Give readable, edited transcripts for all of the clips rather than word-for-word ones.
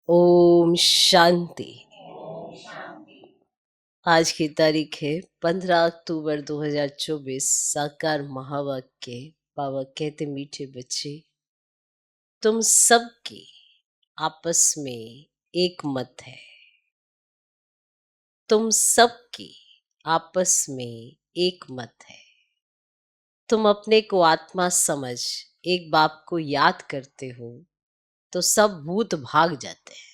ओम शांति। आज की तारीख है 15 अक्टूबर 2024। साकार महावाक्य बाबा कहते, मीठे बच्चे, तुम सबकी आपस में एक मत है। तुम सबकी आपस में एक मत है। तुम अपने को आत्मा समझ एक बाप को याद करते हो तो सब भूत भाग जाते हैं।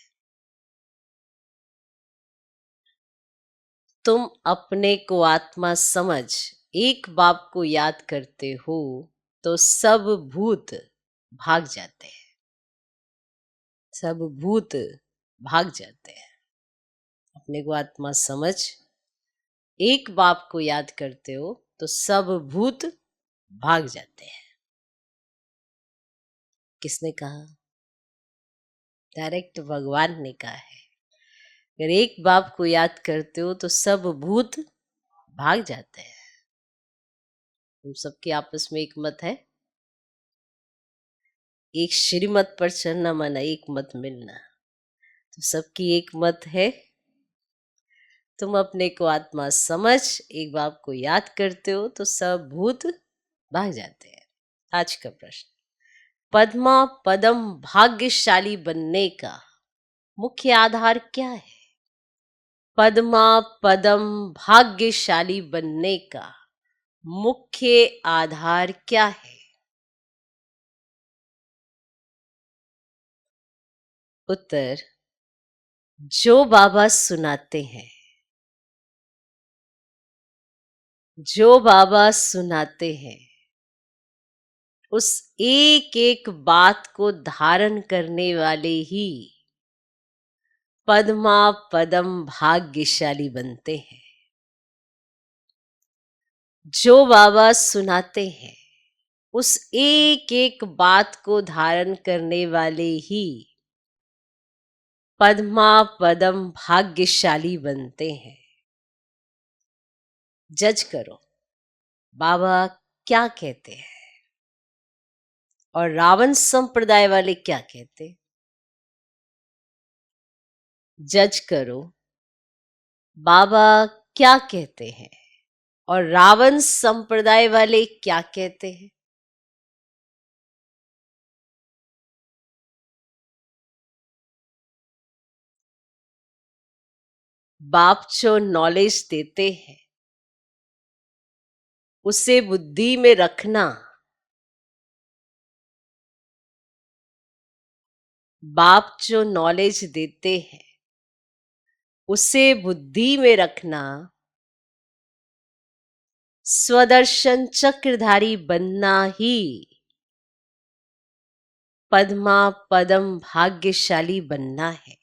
तुम अपने को आत्मा समझ एक बाप को याद करते हो तो सब भूत भाग जाते हैं। सब भूत भाग जाते हैं। अपने को आत्मा समझ एक बाप को याद करते हो तो सब भूत भाग जाते हैं। किसने कहा? डायरेक्ट भगवान ने कहा है। अगर एक बाप को याद करते हो तो सब भूत भाग जाते हैं। तुम सबके आपस में एक मत है। एक श्रीमत पर चलना माना एक मत मिलना। तो सबकी एक मत है। तुम अपने को आत्मा समझ एक बाप को याद करते हो तो सब भूत भाग जाते हैं। आज का प्रश्न, पद्मा पदम भाग्यशाली बनने का मुख्य आधार क्या है? पद्मा पदम भाग्यशाली बनने का मुख्य आधार क्या है? उत्तर, जो बाबा सुनाते हैं। जो बाबा सुनाते हैं उस एक एक बात को धारण करने वाले ही पद्मा पदम भाग्यशाली बनते हैं। जो बाबा सुनाते हैं उस एक एक बात को धारण करने वाले ही पद्मा पदम भाग्यशाली बनते हैं। जज करो, बाबा क्या कहते हैं और रावण संप्रदाय वाले क्या कहते? जज करो, बाबा क्या कहते हैं और रावण संप्रदाय वाले क्या कहते हैं? बाप जो नॉलेज देते हैं उसे बुद्धि में रखना। बाप जो नॉलेज देते हैं उसे बुद्धि में रखना। स्वदर्शन चक्रधारी बनना ही पद्मा पदम भाग्यशाली बनना है।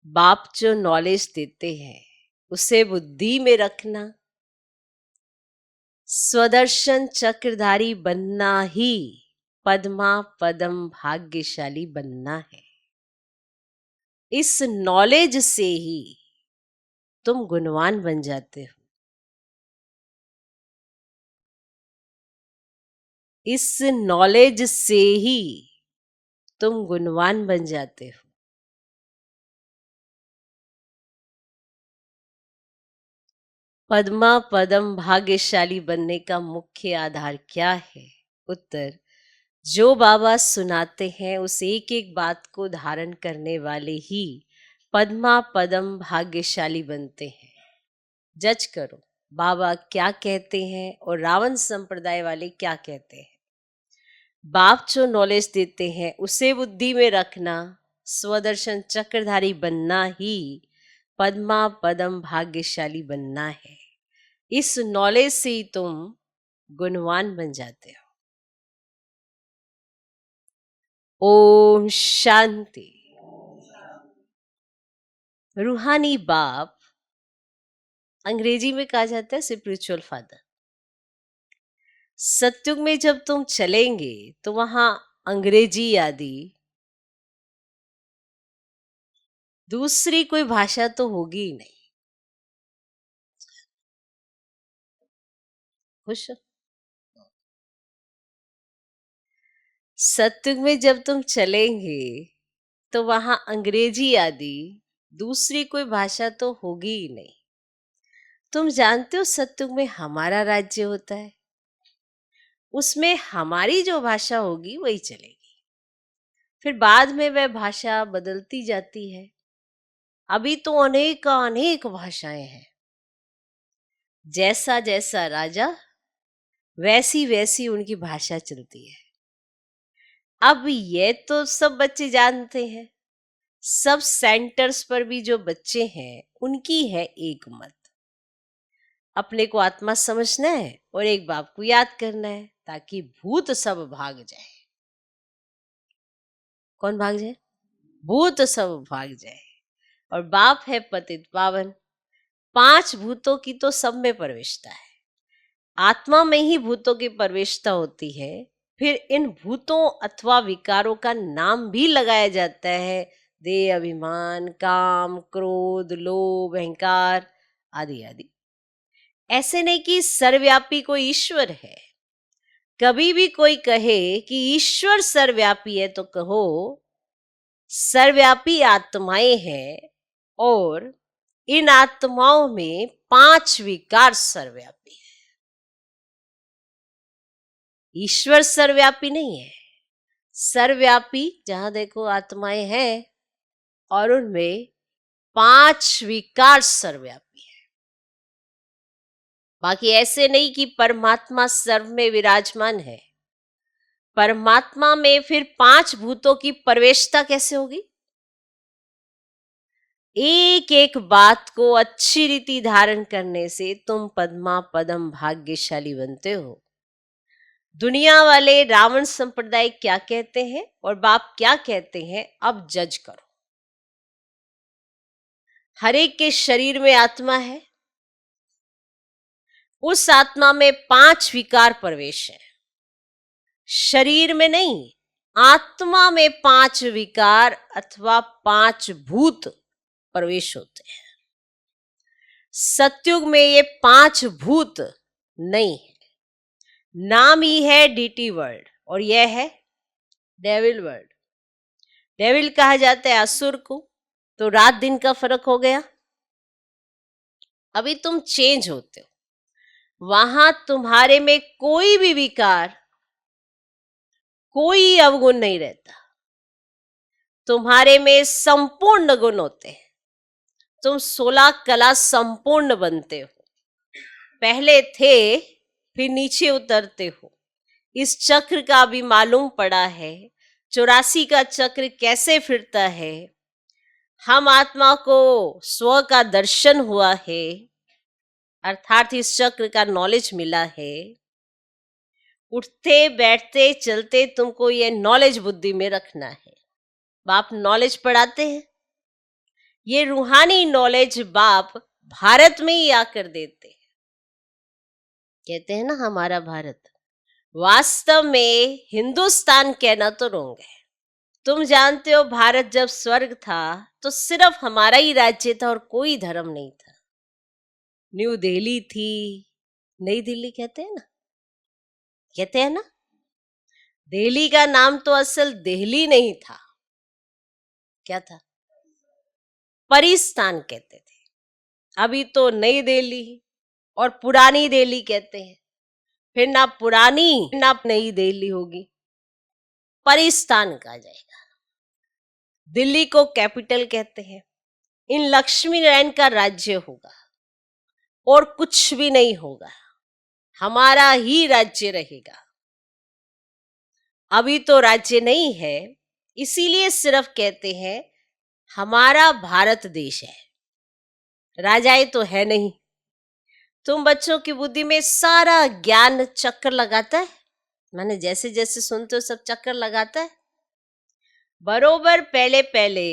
बाप जो नॉलेज देते हैं उसे बुद्धि में रखना। स्वदर्शन चक्रधारी बनना ही पद्मा पदम भाग्यशाली बनना है। इस नॉलेज से ही तुम गुणवान बन जाते हो। इस नॉलेज से ही तुम गुणवान बन जाते हो। पद्मा पदम भाग्यशाली बनने का मुख्य आधार क्या है? उत्तर, जो बाबा सुनाते हैं उस एक एक बात को धारण करने वाले ही पद्मा पदम भाग्यशाली बनते हैं। जज करो, बाबा क्या कहते हैं और रावण संप्रदाय वाले क्या कहते हैं। बाप जो नॉलेज देते हैं उसे बुद्धि में रखना। स्वदर्शन चक्रधारी बनना ही पद्मा पदम भाग्यशाली बनना है। इस नॉलेज से ही तुम गुणवान बन जाते हो। ओम शांति। रूहानी बाप अंग्रेजी में कहा जाता है स्पिरिचुअल फादर। सत्युग में जब तुम चलेंगे तो वहां अंग्रेजी आदि दूसरी कोई भाषा तो होगी ही नहीं। खुश हो? सत्युग में जब तुम चलेंगे तो वहां अंग्रेजी आदि दूसरी कोई भाषा तो होगी ही नहीं। तुम जानते हो सत्युग में हमारा राज्य होता है, उसमें हमारी जो भाषा होगी वही चलेगी। फिर बाद में वह भाषा बदलती जाती है। अभी तो अनेक अनेक भाषाएं हैं। जैसा जैसा राजा वैसी वैसी उनकी भाषा चलती है। अब ये तो सब बच्चे जानते हैं। सब सेंटर्स पर भी जो बच्चे हैं उनकी है एक मत। अपने को आत्मा समझना है और एक बाप को याद करना है ताकि भूत सब भाग जाए। कौन भाग जाए? भूत सब भाग जाए। और बाप है पतित पावन। 5 भूतों की तो सब में प्रवेशता है। आत्मा में ही भूतों की प्रवेशता होती है। फिर इन भूतों अथवा विकारों का नाम भी लगाया जाता है। देह, अभिमान, काम, क्रोध, लोभ, अहंकार आदि आदि। ऐसे नहीं कि सर्वव्यापी कोई ईश्वर है। कभी भी कोई कहे कि ईश्वर सर्वव्यापी है तो कहो सर्वव्यापी आत्माएं हैं और इन आत्माओं में 5 विकार सर्वव्यापी है। ईश्वर सर्वव्यापी नहीं है। सर्वव्यापी जहां देखो आत्माएं हैं और उनमें 5 विकार सर्वव्यापी है। बाकी ऐसे नहीं कि परमात्मा सर्व में विराजमान है। परमात्मा में फिर 5 भूतों की प्रवेशता कैसे होगी? एक एक बात को अच्छी रीति धारण करने से तुम पद्मा पदम भाग्यशाली बनते हो। दुनिया वाले रावण संप्रदाय क्या कहते हैं और बाप क्या कहते हैं, अब जज करो। हर एक के शरीर में आत्मा है। उस आत्मा में 5 विकार प्रवेश है। शरीर में नहीं, आत्मा में 5 विकार अथवा 5 भूत प्रवेश होते हैं। सत्युग में ये 5 भूत नहीं है। नाम ही है डीटी वर्ल्ड और यह है डेविल वर्ल्ड। डेविल कहा जाता है असुर को। तो रात दिन का फर्क हो गया। अभी तुम चेंज होते हो। वहां तुम्हारे में कोई भी विकार, कोई अवगुण नहीं रहता। तुम्हारे में संपूर्ण गुण होते हैं। तुम 16 कला संपूर्ण बनते हो। पहले थे फिर नीचे उतरते हो। इस चक्र का भी मालूम पड़ा है। 84 का चक्र कैसे फिरता है। हम आत्मा को स्व का दर्शन हुआ है, अर्थात इस चक्र का नॉलेज मिला है। उठते बैठते चलते तुमको ये नॉलेज बुद्धि में रखना है। बाप नॉलेज पढ़ाते हैं। ये रूहानी नॉलेज बाप भारत में ही आकर देते हैं। कहते हैं ना हमारा भारत। वास्तव में हिंदुस्तान कहना तो रोंग है। तुम जानते हो भारत जब स्वर्ग था तो सिर्फ हमारा ही राज्य था और कोई धर्म नहीं था। न्यू दिल्ली थी, नई दिल्ली कहते हैं ना, कहते हैं ना। दिल्ली का नाम तो असल दिल्ली नहीं था। क्या था? परिस्तान कहते थे। अभी तो नई दिल्ली और पुरानी दिल्ली कहते हैं। फिर ना पुरानी ना नई दिल्ली होगी, परिस्तान कहा जाएगा। दिल्ली को कैपिटल कहते हैं। इन लक्ष्मी नारायण का राज्य होगा और कुछ भी नहीं होगा। हमारा ही राज्य रहेगा। अभी तो राज्य नहीं है, इसीलिए सिर्फ कहते हैं हमारा भारत देश है। राजाएं तो है नहीं। तुम बच्चों की बुद्धि में सारा ज्ञान चक्कर लगाता है। मैंने जैसे जैसे सुनते हो सब चक्कर लगाता है। बरोबर पहले पहले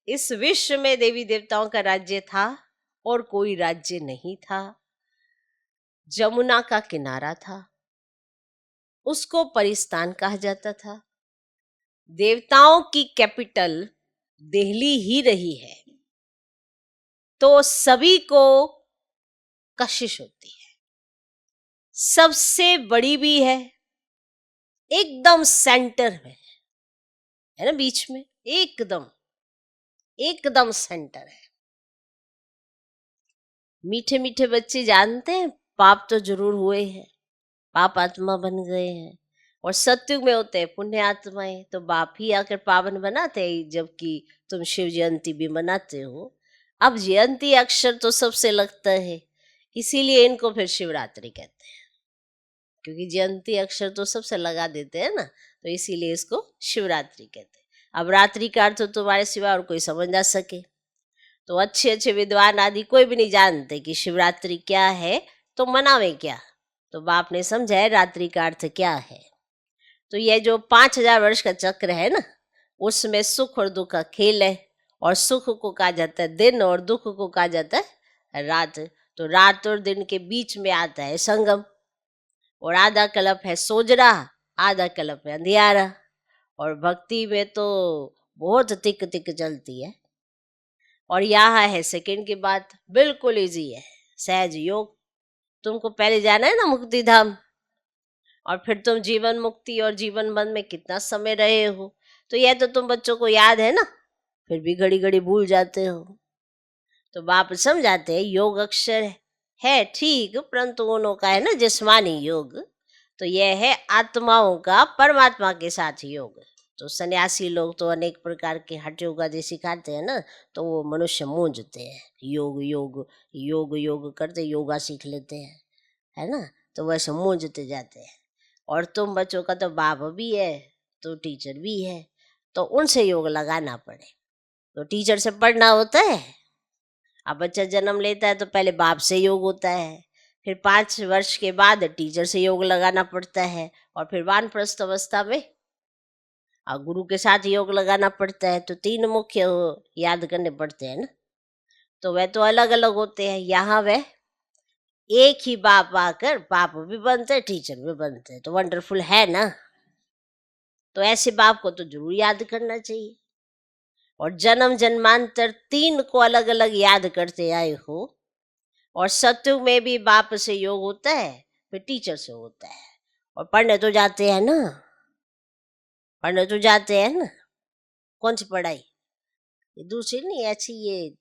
इस विश्व में देवी देवताओं का राज्य था और कोई राज्य नहीं था। जमुना का किनारा था, उसको परिस्तान कहा जाता था। देवताओं की कैपिटल दिल्ली ही रही है। तो सभी को कशिश होती है। सबसे बड़ी भी है, एकदम सेंटर में है ना, बीच में एकदम एकदम सेंटर है। मीठे मीठे बच्चे जानते हैं पाप तो जरूर हुए हैं, पाप आत्मा बन गए हैं, और सत्युग में होते हैं पुण्य आत्माएं, तो बाप ही आकर पावन बनाते हैं, जबकि तुम शिव जयंती भी मनाते हो। अब जयंती अक्षर तो सबसे लगता है, इसीलिए इनको फिर शिवरात्रि कहते हैं, क्योंकि जयंती अक्षर तो सबसे लगा देते हैं ना, तो इसीलिए इसको शिवरात्रि कहते हैं। अब रात्रि का अर्थ तो तुम्हारे सिवा और कोई समझ ना सके, तो अच्छे अच्छे विद्वान आदि कोई भी नहीं जानते कि शिवरात्रि क्या है, तो मनावे क्या। तो बाप ने समझा है रात्रि का अर्थ क्या है। तो यह जो 5,000 वर्ष का चक्र है ना, उसमें सुख और दुख का खेल है, और सुख को कहा जाता है दिन और दुख को कहा जाता है रात। तो रात और दिन के बीच में आता है संगम, और आधा कल्प है सोजरा, आधा कल्प है अंधियारा। और भक्ति में तो बहुत तिक तिक चलती है। और यहाँ है सेकंड की बात, बिल्कुल इजी है, सहज योग। तुमको पहले जाना है ना मुक्ति धाम, और फिर तुम जीवन मुक्ति और जीवन बंद में कितना समय रहे हो, तो यह तो तुम बच्चों को याद है ना, फिर भी घड़ी घड़ी भूल जाते हो। तो बाप समझाते हैं योग अक्षर है ठीक, परंतु उन्हों का है ना जिस्मानी योग, तो यह है आत्माओं का परमात्मा के साथ योग। तो सन्यासी लोग तो अनेक प्रकार के हठ योग आदि सिखाते हैं ना, तो वो मनुष्य मूंझते हैं, योग योग योग योग करते योगा सीख लेते हैं, है ना, तो वैसे मूंझते जाते हैं। और तुम बच्चों का तो बाप भी है, तो टीचर भी है, तो उनसे योग लगाना पड़े। तो टीचर से पढ़ना होता है। अब बच्चा जन्म लेता है तो पहले बाप से योग होता है, फिर 5 वर्ष के बाद टीचर से योग लगाना पड़ता है, और फिर वानप्रस्थ अवस्था में और गुरु के साथ योग लगाना पड़ता है। तो 3 मुख्य याद करने पड़ते हैं ना, तो वह तो अलग अलग होते हैं। यहाँ वह एक ही बाप आकर बाप भी बनते हैं, टीचर भी बनते हैं, तो वंडरफुल है ना। तो ऐसे बाप को तो जरूर याद करना चाहिए। और जन्म जन्मांतर 3 को अलग अलग याद करते आए हो, और सत्युग में भी बाप से योग होता है, फिर टीचर से होता है। और पढ़ने तो जाते हैं ना, पढ़ने तो जाते हैं ना। कौन सी पढ़ाई, ये दूसरी नहीं, ऐसी ये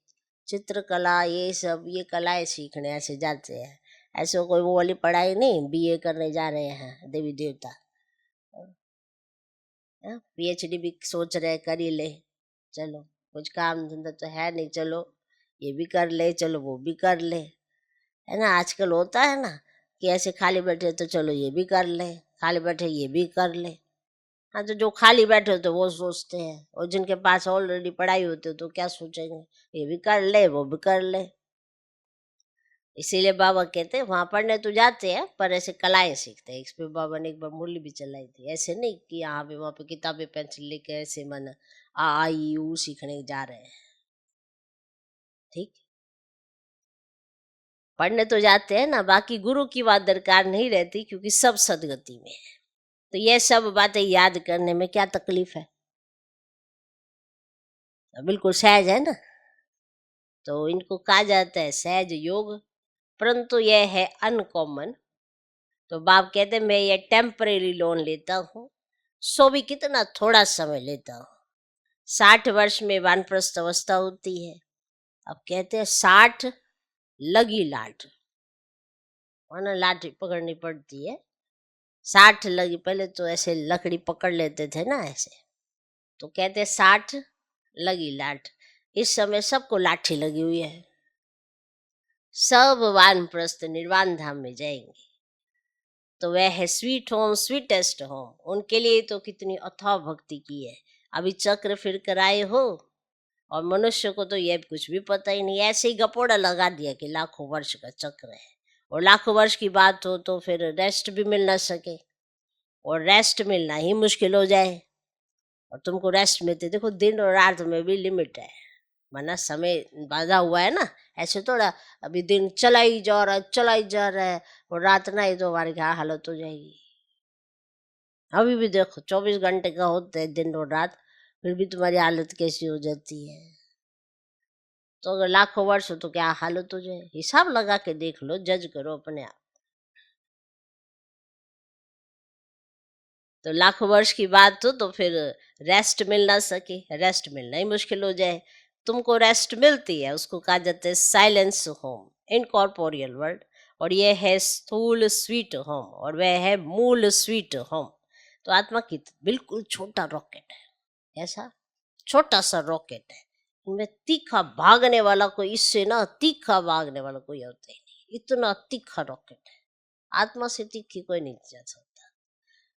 चित्रकला, ये सब ये कलाएं सीखने ऐसे जाते हैं। ऐसे कोई वो वाली पढ़ाई नहीं, बीए करने जा रहे हैं देवी देवता, पीएचडी भी सोच रहे कर ही ले, चलो कुछ काम धंधा तो है नहीं, चलो ये भी कर ले, चलो वो भी कर ले, है ना। आजकल होता है ना कि ऐसे खाली बैठे तो चलो ये भी कर ले, खाली बैठे ये भी कर ले। हाँ, तो जो खाली बैठे होते वो सोचते हैं, और जिनके पास ऑलरेडी पढ़ाई होती है तो क्या सोचेंगे, ये भी कर ले वो भी कर ले। इसीलिए बाबा कहते हैं वहां पढ़ने तो जाते हैं पर ऐसे कलाएं सीखते हैं। इस पे बाबा ने एक बार मुरली भी चलाई थी, ऐसे नहीं कि यहाँ पे वहाँ पे किताबें पेंसिल लेके ऐसे मन आ ई ऊ सीखने जा रहे हैं, ठीक। पढ़ने तो जाते हैं ना, बाकी गुरु की बात दरकार नहीं रहती, क्योंकि सब सदगति में है। तो ये सब बातें याद करने में क्या तकलीफ है, बिल्कुल सहज है ना। तो इनको कहा जाता है सहज योग, परंतु यह है अनकॉमन। तो बाप कहते मैं ये टेम्परेरी लोन लेता हूँ, सो भी कितना थोड़ा समय लेता हूँ। 60 वर्ष में वानप्रस्थ अवस्था होती है। अब कहते हैं 60 लगी लाठ, वरना लाठी पकड़नी पड़ती है। 60 लगी, पहले तो ऐसे लकड़ी पकड़ लेते थे ना ऐसे, तो कहते हैं 60 लगी लाठ। इस समय सबको लाठी लगी हुई है, सब वानप्रस्थ निर्वाण धाम में जाएंगे। तो वह है स्वीट होम, स्वीटेस्ट होम। उनके लिए तो कितनी अथाह भक्ति की है। अभी चक्र फिर कर आए हो, और मनुष्य को तो यह कुछ भी पता ही नहीं, ऐसे ही गपोड़ा लगा दिया कि लाखों वर्ष का चक्र है। और लाखों वर्ष की बात हो तो फिर रेस्ट भी मिल ना सके, और रेस्ट मिलना ही मुश्किल हो जाए। और तुमको रेस्ट मिलते, देखो दिन और रात में भी लिमिट है, माना समय बांधा हुआ है ना। ऐसे थोड़ा अभी दिन चला ही जा रहा है, चला ही जा रहा है, और रात ना ही तो हमारी क्या हालत हो जाएगी। अभी भी देखो 24 घंटे का होता है दिन और रात, फिर भी तुम्हारी हालत कैसी हो जाती है। तो अगर लाखों वर्ष हो तो क्या हालत हो जाए, हिसाब लगा के देख लो, जज करो अपने आप। तो लाखों वर्ष की बात हो तो फिर रेस्ट मिल ना सके, रेस्ट मिलना ही मुश्किल हो जाए। तुमको रेस्ट मिलती है, उसको कहा जाता है साइलेंस होम, इनकॉर्पोरियल वर्ल्ड। और ये है स्थूल स्वीट होम, और वह है मूल स्वीट होम। तो आत्मा की बिल्कुल छोटा रॉकेट है, ऐसा छोटा सा रॉकेट है। इनमें तीखा भागने वाला कोई, इससे ना तीखा भागने वाला कोई होता ही नहीं, इतना तीखा रॉकेट है। आत्मा से तीखी कोई नहीं जा सकता,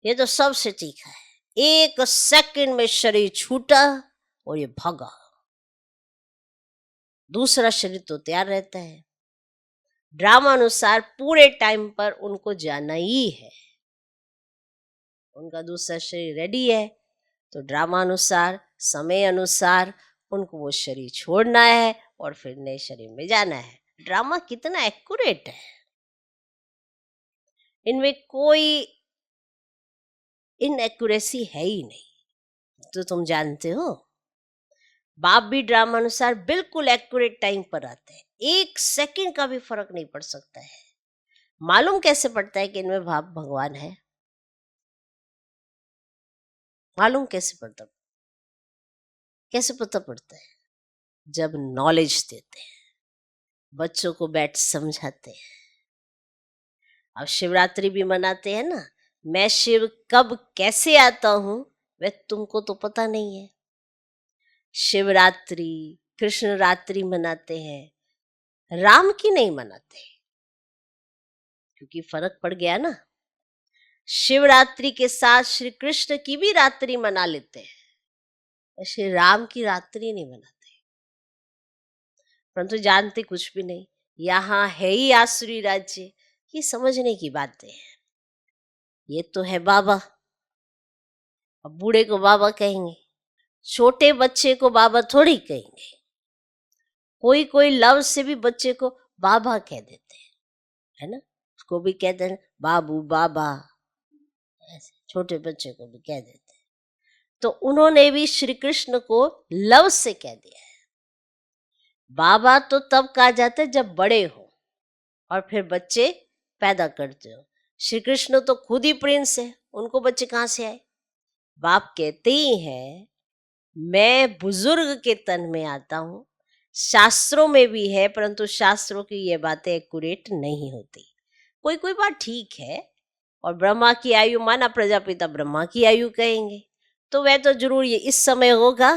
ये तो सबसे तीखा है। एक सेकंड में शरीर छूटा और ये भागा, दूसरा शरीर तो तैयार रहता है। ड्रामा अनुसार पूरे टाइम पर उनको जाना ही है, उनका दूसरा शरीर रेडी है, तो ड्रामा अनुसार, समय अनुसार उनको वो शरीर छोड़ना है और फिर नए शरीर में जाना है। ड्रामा कितना एक्यूरेट है, इनमें कोई इनएक्यूरेसी है ही नहीं। तो तुम जानते हो, बाप भी ड्रामा अनुसार बिल्कुल एक्यूरेट टाइम पर आते हैं, एक सेकंड का भी फर्क नहीं पड़ सकता है। मालूम कैसे पड़ता है कि इनमें बाप भगवान है? मालूम कैसे पड़ता, कैसे पता पड़ता है? जब नॉलेज देते हैं, बच्चों को बैठ समझाते हैं। अब शिवरात्रि भी मनाते हैं ना, मैं शिव कब कैसे आता हूं वह तुमको तो पता नहीं है। शिवरात्रि, कृष्ण रात्रि मनाते हैं, राम की नहीं मनाते, क्योंकि फर्क पड़ गया ना। शिवरात्रि के साथ श्री कृष्ण की भी रात्रि मना लेते हैं, श्री राम की रात्रि नहीं मनाते। परंतु जानते कुछ भी नहीं, यहाँ है ही आसुरी राज्य। ये समझने की बातें हैं। ये तो है बाबा, अब बूढ़े को बाबा कहेंगे, छोटे बच्चे को बाबा थोड़ी कहेंगे। कोई कोई लव से भी बच्चे को बाबा कह देते हैं, है ना, उसको भी कहते हैं बाबू बाबा, ऐसे छोटे बच्चे को भी कह देते हैं। तो उन्होंने भी श्री कृष्ण को लव से कह दिया है। बाबा तो तब कहा जाता है जब बड़े हो और फिर बच्चे पैदा करते हो। श्री कृष्ण तो खुद ही प्रिंस है, उनको बच्चे कहाँ से आए? बाप कहते ही हैं मैं बुजुर्ग के तन में आता हूँ। शास्त्रों में भी है, परंतु शास्त्रों की ये बातें एक्यूरेट नहीं होती। कोई कोई बात ठीक है, और ब्रह्मा की आयु माना प्रजापिता ब्रह्मा की आयु कहेंगे, तो वह तो जरूर ये इस समय होगा,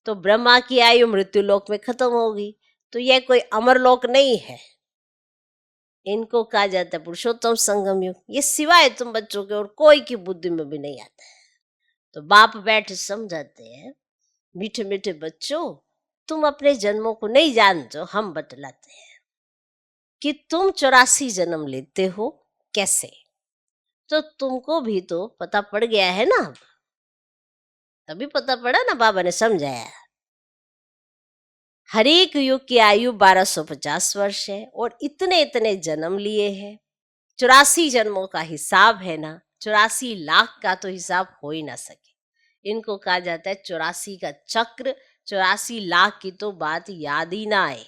तो ब्रह्मा की आयु मृत्यु लोक में खत्म होगी, तो यह कोई अमर लोक नहीं है। इनको कहा जाता है पुरुषोत्तम संगम युग। ये सिवाय तुम बच्चों के और कोई की बुद्धि में भी नहीं आता है। तो बाप बैठ समझाते हैं, मीठे मीठे बच्चों, तुम अपने जन्मों को नहीं जानते हो, हम बतलाते हैं कि तुम 84 जन्म लेते हो कैसे। तो तुमको भी तो पता पड़ गया है ना, तभी पता पड़ा ना, बाबा ने समझाया। हर एक युग की आयु 1250 वर्ष है, और इतने इतने जन्म लिए हैं। 84 जन्मों का हिसाब है ना, 84 लाख का तो हिसाब हो ही ना सके। इनको कहा जाता है 84 का चक्र। 84 लाख की तो बात याद ही ना आए।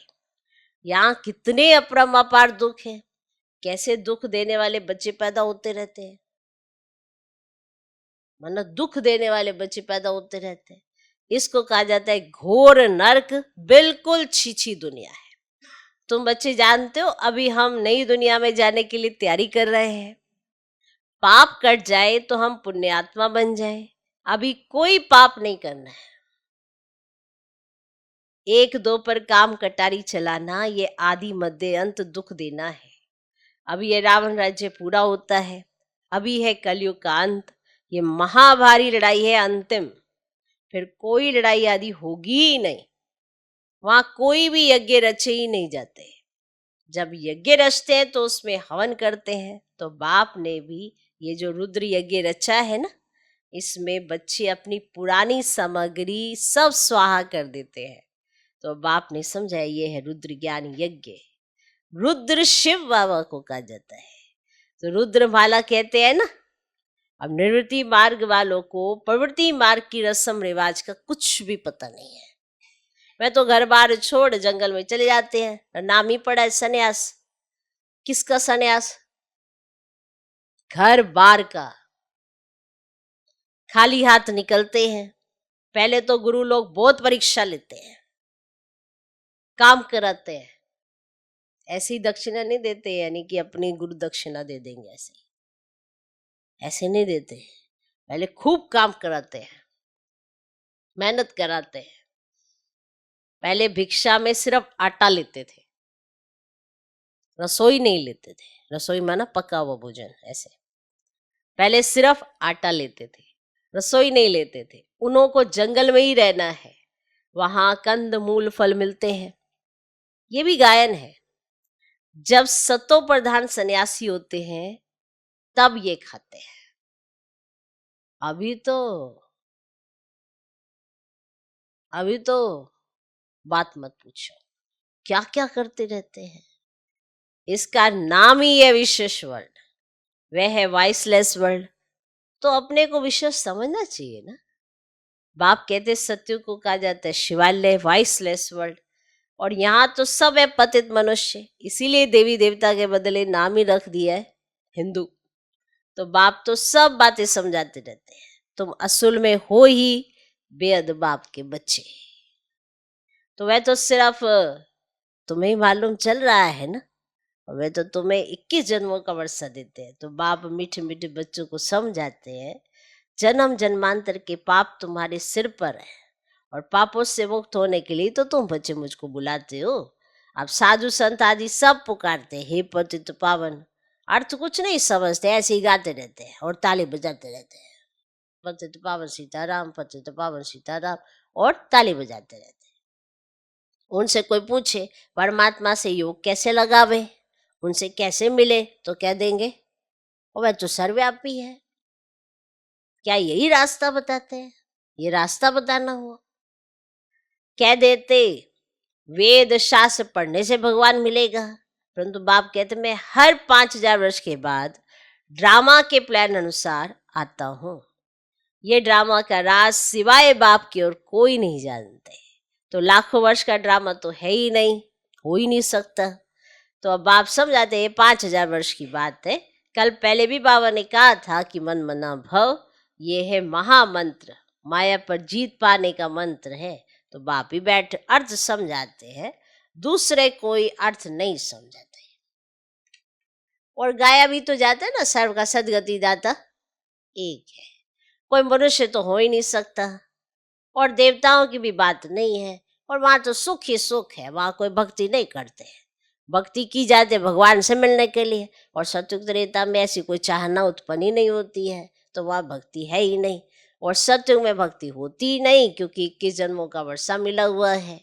यहाँ कितने अपरम अपार दुख है, कैसे दुख देने वाले बच्चे पैदा होते रहते हैं, मतलब दुख देने वाले बच्चे पैदा होते रहते हैं। इसको कहा जाता है घोर नरक, बिल्कुल छीछी दुनिया है। तुम बच्चे जानते हो, अभी हम नई दुनिया में जाने के लिए तैयारी कर रहे हैं। पाप कट जाए तो हम पुण्यात्मा बन जाए, अभी कोई पाप नहीं करना है। एक दो पर काम कटारी चलाना, ये आदि मध्य अंत दुख देना है। अभी ये रावण राज्य पूरा होता है, अभी है कलयुग का अंत। ये महाभारी लड़ाई है अंतिम, फिर कोई लड़ाई आदि होगी ही नहीं। वहां कोई भी यज्ञ रचे ही नहीं जाते। जब यज्ञ रचते हैं तो उसमें हवन करते हैं। तो बाप ने भी ये जो रुद्र यज्ञ रचा है ना, इसमें बच्चे अपनी पुरानी सामग्री सब स्वाहा कर देते हैं। तो बाप ने समझाया ये है रुद्र ज्ञान यज्ञ। रुद्र शिव बाबा को कहा जाता है। तो रुद्र माला कहते हैं ना। अब निवृत्ति मार्ग वालों को प्रवृत्ति मार्ग की रस्म रिवाज का कुछ भी पता नहीं है। मैं तो घर बार छोड़ जंगल में चले जाते हैं, नाम ही पड़ा है सन्यास। किसका सन्यास? घर बार का। खाली हाथ निकलते हैं। पहले तो गुरु लोग बहुत परीक्षा लेते हैं, काम कराते हैं। ऐसी ही दक्षिणा नहीं देते, यानी कि अपनी गुरु दक्षिणा दे देंगे, ऐसे नहीं देते। पहले खूब काम कराते हैं, मेहनत कराते हैं। पहले भिक्षा में सिर्फ आटा लेते थे, रसोई नहीं लेते थे। रसोई माना पका हुआ भोजन, ऐसे। पहले सिर्फ आटा लेते थे, रसोई नहीं लेते थे। उन्हों को जंगल में ही रहना है, वहां कंद मूल फल मिलते हैं। ये भी गायन है। जब सतो प्रधान सन्यासी होते हैं तब ये खाते हैं। अभी तो बात मत पूछो, क्या क्या करते रहते हैं। इसका नाम ही है विशेष वर्ल्ड, वह है वॉइसलेस वर्ल्ड। तो अपने को विशेष समझना चाहिए ना। बाप कहते सत्य को कहा जाता है शिवालय, वॉइसलेस वर्ल्ड। और यहाँ तो सब है पतित मनुष्य, इसीलिए देवी देवता के बदले नाम ही रख दिया है हिंदू। तो बाप तो सब बातें समझाते रहते हैं। तुम असल में हो ही बेअद बाप के बच्चे। तो वह तो सिर्फ तुम्हें ही मालूम चल रहा है ना, और वे तो तुम्हें 21 जन्मों का वर्षा देते हैं। तो बाप मीठे मीठे बच्चों को समझाते हैं, जन्म जन्मांतर के पाप तुम्हारे सिर पर है, और पापों से मुक्त होने के लिए तो तुम बच्चे मुझको बुलाते हो। अब साधु संत आदि सब पुकारते हैं, हे पतित पावन। अर्थ कुछ नहीं समझते, ऐसे ही गाते रहते हैं और ताली बजाते रहते हैं। पतित पावन सीताराम, पतित पावन सीताराम, और ताली बजाते रहते हैं। उनसे कोई पूछे परमात्मा से योग कैसे लगावे, उनसे कैसे मिले, तो क्या देंगे, और वह तो सर्वव्यापी है। क्या यही रास्ता बताते हैं? ये रास्ता बताना हुआ? कह देते वेद शास्त्र पढ़ने से भगवान मिलेगा, परंतु बाप कहते मैं हर 5000 वर्ष के बाद ड्रामा के प्लान अनुसार आता हूँ। ये ड्रामा का राज सिवाय बाप की और कोई नहीं जानते। तो लाखों वर्ष का ड्रामा तो है ही नहीं, हो ही नहीं सकता। तो अब बाप समझाते हैं 5000 वर्ष की बात है। कल पहले भी बाबा ने कहा था कि मन मना भव, ये है महामंत्र, माया पर जीत पाने का मंत्र है। तो बाप ही बैठ अर्थ समझाते हैं, दूसरे कोई अर्थ नहीं समझाते। और गाया भी तो जाता है ना, सर्व का सदगति दाता एक है, कोई मनुष्य तो हो ही नहीं सकता। और देवताओं की भी बात नहीं है, और वहां तो सुख ही सुख है, वहां कोई भक्ति नहीं करते हैं। भक्ति की जाती है भगवान से मिलने के लिए, और सतयुग त्रेता में ऐसी कोई चाहना उत्पन्न ही नहीं होती है, तो वह भक्ति है ही नहीं। और सतयुग में भक्ति होती ही नहीं, क्योंकि 21 जन्मों का वर्षा मिला हुआ है।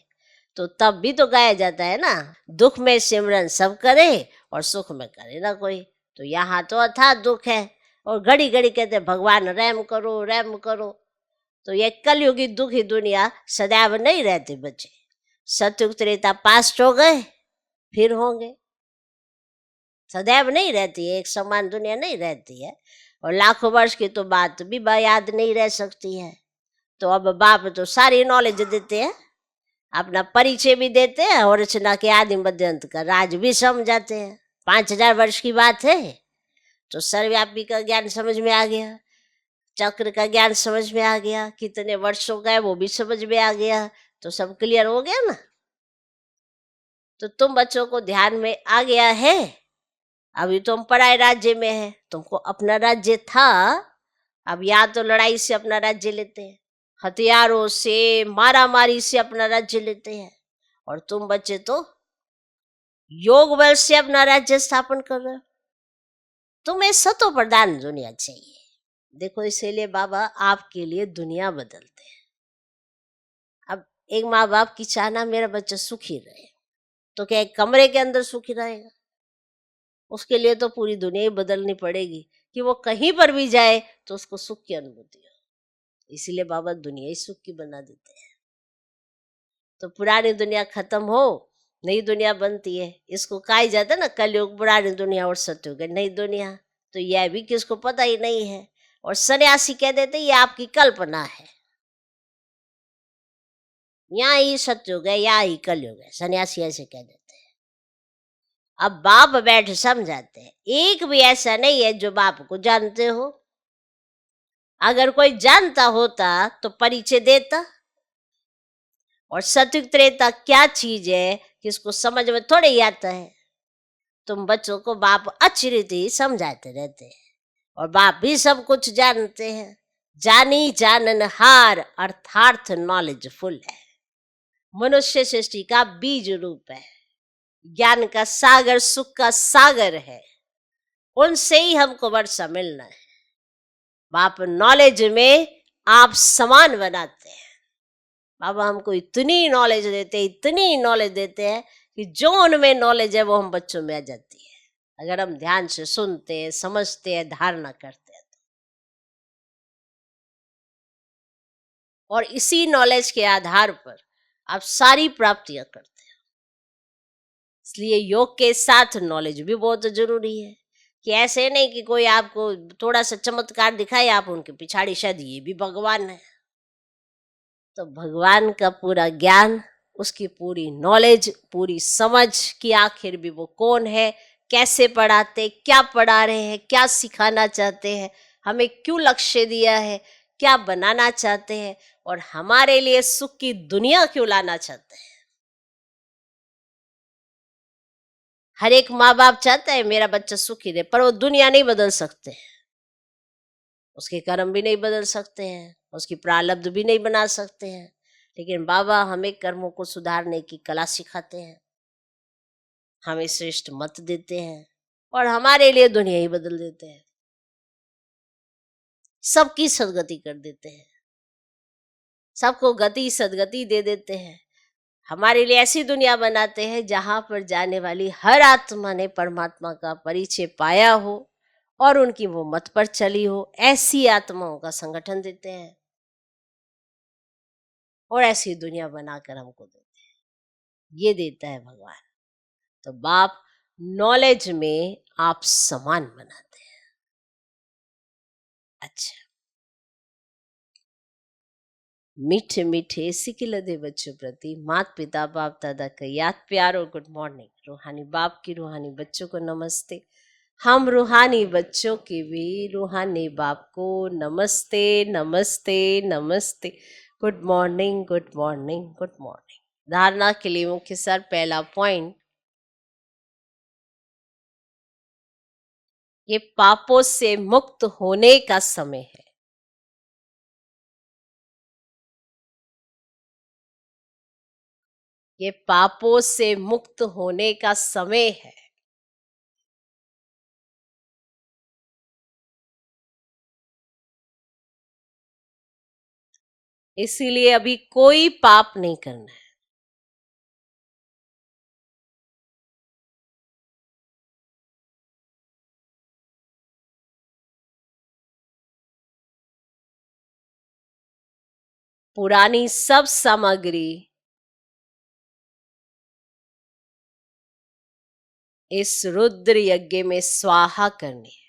तो तब भी तो गाया जाता है ना, दुख में सिमरन सब करे और सुख में करे ना कोई। तो यहाँ तो अथाह दुख है, और घड़ी घड़ी कहते भगवान रहम करो रहम करो। तो ये कलयुगी दुखी दुनिया सदैव नहीं रहती बच्चे। सतयुग त्रेता पास्ट हो गए, फिर होंगे, सदैव नहीं रहती है, एक समान दुनिया नहीं रहती है। और लाखों वर्ष की तो बात भी याद नहीं रह सकती है। तो अब बाप तो सारी नॉलेज देते हैं, अपना परिचय भी देते हैं, और रचना के आदि मध्य अंत का राज भी समझाते हैं। 5000 वर्ष की बात है, तो सर्वव्यापी का ज्ञान समझ में आ गया, चक्र का ज्ञान समझ में आ गया, कितने वर्षों का है वो भी समझ में आ गया। तो सब क्लियर हो गया ना। तो तुम बच्चों को ध्यान में आ गया है। अभी तुम पराए राज्य में है, तुमको अपना राज्य था, अब या तो लड़ाई से अपना राज्य लेते हैं, हथियारों से मारा मारी से अपना राज्य लेते हैं, और तुम बच्चे तो योग बल से अपना राज्य स्थापन कर रहे हो। तुम्हें सतो प्रधान दुनिया चाहिए। देखो, इसीलिए बाबा आपके लिए दुनिया बदलते हैं। अब एक माँ बाप की चाहना मेरा बच्चा सुखी रहे, तो क्या एक कमरे के अंदर सुखी रहेगा? उसके लिए तो पूरी दुनिया ही बदलनी पड़ेगी, कि वो कहीं पर भी जाए तो उसको सुख की अनुभूति हो। इसीलिए बाबा दुनिया ही सुख की बना देते हैं। तो पुरानी दुनिया खत्म हो, नई दुनिया बनती है। इसको कहा जाता है ना, कलयुग पुरानी दुनिया और सतयुग नई दुनिया। तो यह भी किसको पता ही नहीं है, और सन्यासी कह देते ये आपकी कल्पना है, यहाँ ही सतयुग है, यहाँ ही कलयुग है, सन्यासी ऐसे कह देते हैं। अब बाप बैठ समझाते हैं, एक भी ऐसा नहीं है जो बाप को जानते हो। अगर कोई जानता होता तो परिचय देता। और सत्युग त्रेता क्या चीज है कि इसको समझ में थोड़े ही आता है। तुम बच्चों को बाप अच्छी रीति समझाते रहते हैं और बाप भी सब कुछ जानते हैं। जानी जाननहार अर्थार्थ नॉलेजफुल है। मनुष्य सृष्टि का बीज रूप है, ज्ञान का सागर, सुख का सागर है। उनसे ही हमको वर्षा मिलना है। बाप नॉलेज में आप समान बनाते हैं। बाबा हमको इतनी नॉलेज देते हैं, इतनी नॉलेज देते हैं कि जो उनमें नॉलेज है वो हम बच्चों में आ जाती है, अगर हम ध्यान से सुनते हैं, समझते हैं, धारणा करते हैं। और इसी नॉलेज के आधार पर आप सारी प्राप्तियां करते हैं। इसलिए योग के साथ नॉलेज भी बहुत जरूरी है। कि ऐसे नहीं कि कोई आपको थोड़ा सा चमत्कार दिखाए, आप उनके पिछाड़ी शायद ये भी भगवान है। तो भगवान का पूरा ज्ञान, उसकी पूरी नॉलेज, पूरी समझ कि आखिर भी वो कौन है, कैसे पढ़ाते, क्या पढ़ा रहे हैं, क्या सिखाना चाहते हैं, हमें क्यों लक्ष्य दिया है, क्या बनाना चाहते हैं, और हमारे लिए सुख की दुनिया क्यों लाना चाहते हैं। हर एक माँ बाप चाहता है मेरा बच्चा सुखी रहे, पर वो दुनिया नहीं बदल सकते हैं। उसके कर्म भी नहीं बदल सकते हैं, उसकी प्रारब्ध भी नहीं बना सकते हैं। लेकिन बाबा हमें कर्मों को सुधारने की कला सिखाते हैं, हमें श्रेष्ठ मत देते हैं और हमारे लिए दुनिया ही बदल देते हैं, सबकी सदगति कर देते हैं, सबको गति सदगति दे देते हैं। हमारे लिए ऐसी दुनिया बनाते हैं जहां पर जाने वाली हर आत्मा ने परमात्मा का परिचय पाया हो और उनकी वो मत पर चली हो, ऐसी आत्माओं का संगठन देते हैं और ऐसी दुनिया बनाकर हमको देते हैं। ये देता है भगवान। तो बाप नॉलेज में आप समान बनाते हैं। अच्छा, मीठे मीठे सिकिलदे बच्चों प्रति माता पिता बाप दादा का याद प्यार और गुड मॉर्निंग। रूहानी बाप की रूहानी बच्चों को नमस्ते। हम रूहानी बच्चों के भी रूहानी बाप को नमस्ते नमस्ते नमस्ते। Good morning good morning good morning. धारणा के लिए मुख्य सर पहला पॉइंट, ये पापों से मुक्त होने का समय है। ये पापों से मुक्त होने का समय है। इसीलिए अभी कोई पाप नहीं करना है। पुरानी सब सामग्री इस रुद्र यज्ञ में स्वाहा करनी है।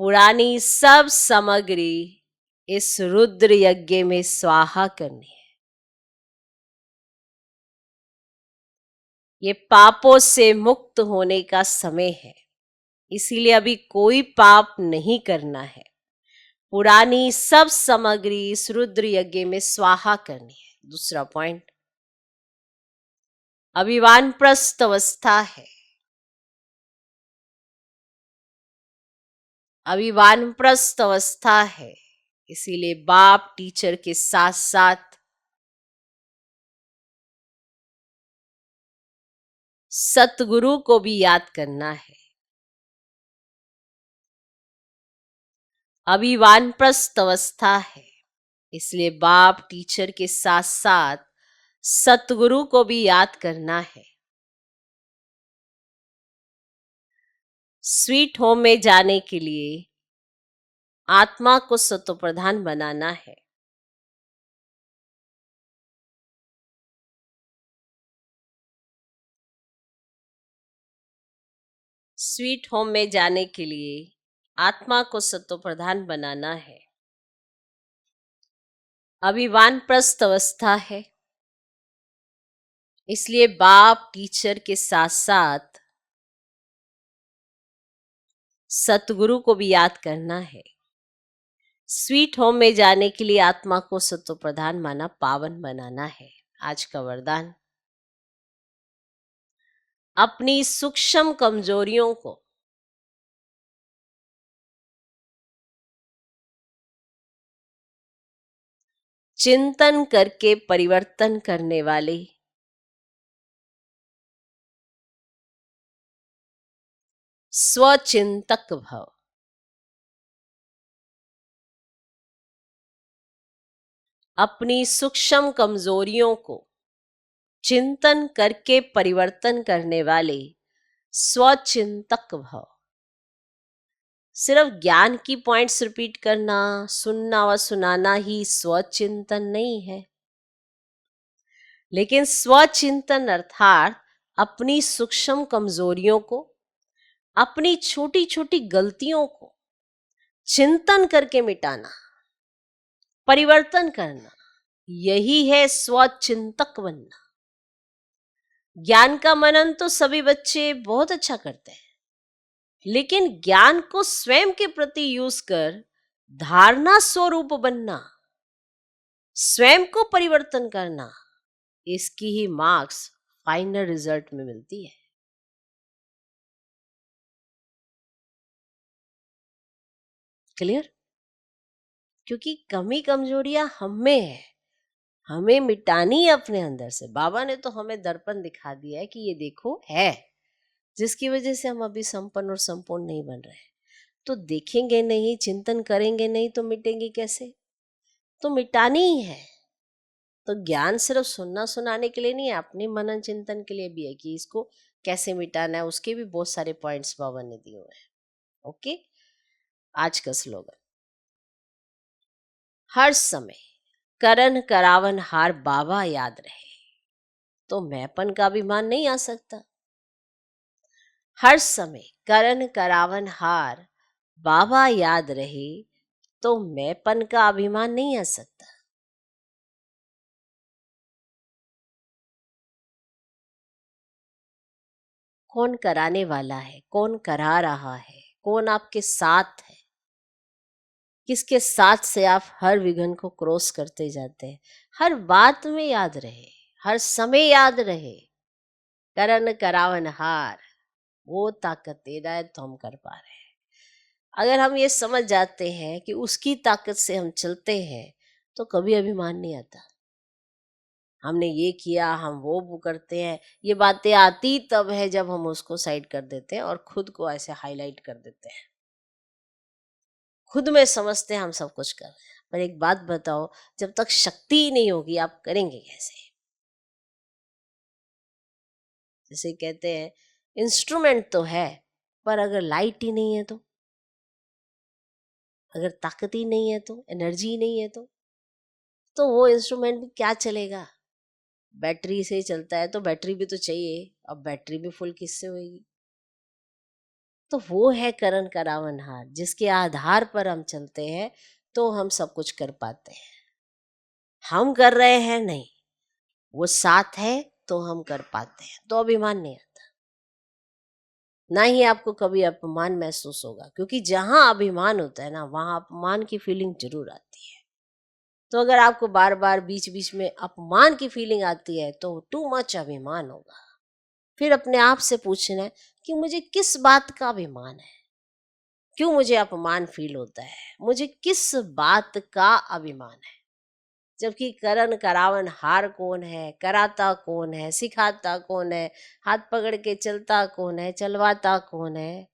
पुरानी सब सामग्री इस रुद्र यज्ञ में स्वाहा करनी है। ये पापों से मुक्त होने का समय है, इसीलिए अभी कोई पाप नहीं करना है। पुरानी सब सामग्री इस रुद्र यज्ञ में स्वाहा करनी है। दूसरा पॉइंट, अभी वानप्रस्थ अवस्था है। अभी वानप्रस्थ अवस्था है, इसीलिए बाप टीचर के साथ साथ सतगुरु को भी याद करना है। अभी वानप्रस्थ अवस्था है, इसलिए बाप टीचर के साथ साथ सतगुरु को भी याद करना है। स्वीट होम में जाने के लिए आत्मा को सतो प्रधान बनाना है। स्वीट होम में जाने के लिए आत्मा को सतो प्रधान बनाना है। अभी वानप्रस्थ अवस्था है, इसलिए बाप टीचर के साथ साथ सतगुरु को भी याद करना है। स्वीट होम में जाने के लिए आत्मा को सत्व प्रधान माना पावन बनाना है। आज का वरदान, अपनी सूक्ष्म कमजोरियों को चिंतन करके परिवर्तन करने वाले स्वचिंतक भव। अपनी सूक्ष्म कमजोरियों को चिंतन करके परिवर्तन करने वाले स्वचिंतक भव। सिर्फ ज्ञान की पॉइंट्स रिपीट करना, सुनना व सुनाना ही स्वचिंतन नहीं है, लेकिन स्वचिंतन अर्थात अपनी सूक्ष्म कमजोरियों को, अपनी छोटी छोटी गलतियों को चिंतन करके मिटाना, परिवर्तन करना, यही है स्वचिंतक बनना। ज्ञान का मनन तो सभी बच्चे बहुत अच्छा करते हैं, लेकिन ज्ञान को स्वयं के प्रति यूज कर धारणा स्वरूप बनना, स्वयं को परिवर्तन करना, इसकी ही मार्क्स फाइनल रिजल्ट में मिलती है। क्लियर? क्योंकि कमी कमजोरियां हम में है, हमें मिटानी है अपने अंदर से। बाबा ने तो हमें दर्पण दिखा दिया है कि ये देखो है, जिसकी वजह से हम अभी संपन्न और संपूर्ण नहीं बन रहे। तो देखेंगे नहीं, चिंतन करेंगे नहीं तो मिटेंगे कैसे? तो मिटानी ही है। तो ज्ञान सिर्फ सुनना सुनाने के लिए नहीं है, अपने मनन चिंतन के लिए भी है कि इसको कैसे मिटाना है। उसके भी बहुत सारे पॉइंट्स बाबा ने दिए हुए हैं। ओके, आज का स्लोगन, हर समय करन करावन हार बाबा याद रहे तो मैंपन का अभिमान नहीं आ सकता। हर समय करन करावन हार बाबा याद रहे तो मैंपन का अभिमान नहीं आ सकता। कौन कराने वाला है, कौन करा रहा है, कौन आपके साथ है, किसके साथ से आप हर विघ्न को क्रॉस करते जाते हैं, हर बात में याद रहे, हर समय याद रहे। करन करावन हार, वो ताकत दे रहा है तो हम कर पा रहे हैं। अगर हम ये समझ जाते हैं कि उसकी ताकत से हम चलते हैं तो कभी अभिमान नहीं आता। हमने ये किया, हम वो करते हैं, ये बातें आती तब है जब हम उसको साइड कर देते हैं और खुद को ऐसे हाईलाइट कर देते हैं। खुद में समझते हैं हम सब कुछ कर रहे हैं। पर एक बात बताओ, जब तक शक्ति ही नहीं होगी आप करेंगे कैसे? जैसे कहते हैं इंस्ट्रूमेंट तो है, पर अगर लाइट ही नहीं है अगर ताकत ही नहीं है एनर्जी ही नहीं है तो वो इंस्ट्रूमेंट भी क्या चलेगा? बैटरी से चलता है तो बैटरी भी तो चाहिए, अब बैटरी भी फुल किससे होगी? तो वो है करण करावनहार, जिसके आधार पर हम चलते हैं तो हम सब कुछ कर पाते हैं। हम कर रहे हैं नहीं, वो साथ है तो हम कर पाते हैं, तो अभिमान नहीं आता। ना ही आपको कभी अपमान महसूस होगा, क्योंकि जहां अभिमान होता है ना वहां अपमान की फीलिंग जरूर आती है। तो अगर आपको बार बार बीच बीच में अपमान की फीलिंग आती है तो टू मच अभिमान होगा। फिर अपने आप से पूछना है कि मुझे किस बात का अभिमान है, क्यों मुझे अपमान फील होता है, मुझे किस बात का अभिमान है? जबकि करण करावन हार कौन है, कराता कौन है, सिखाता कौन है, हाथ पकड़ के चलता कौन है, चलवाता कौन है?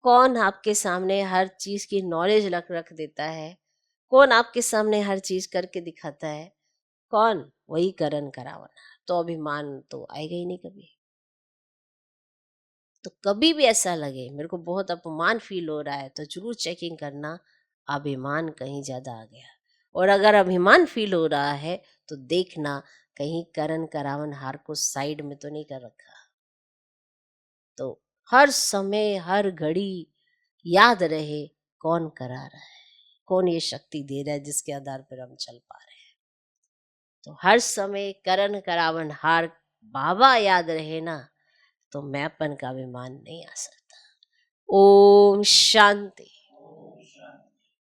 कौन आपके सामने हर चीज की नॉलेज रख देता है? कौन आपके सामने हर चीज करके दिखाता है? कौन? वही करण करावन। तो अभिमान तो आएगा ही नहीं कभी। तो कभी भी ऐसा लगे मेरे को बहुत अपमान फील हो रहा है तो जरूर चेकिंग करना, अभिमान कहीं ज्यादा आ गया। और अगर अभिमान फील हो रहा है तो देखना कहीं करण करावन हार को साइड में तो नहीं कर रखा। तो हर समय हर घड़ी याद रहे कौन करा रहा है, कौन ये शक्ति दे रहा है जिसके आधार पर हम चल पा रहे हैं। तो हर समय करण करावन हार बाबा याद रहे ना तो मैंपन का अभिमान नहीं आ सकता। ओम शांति।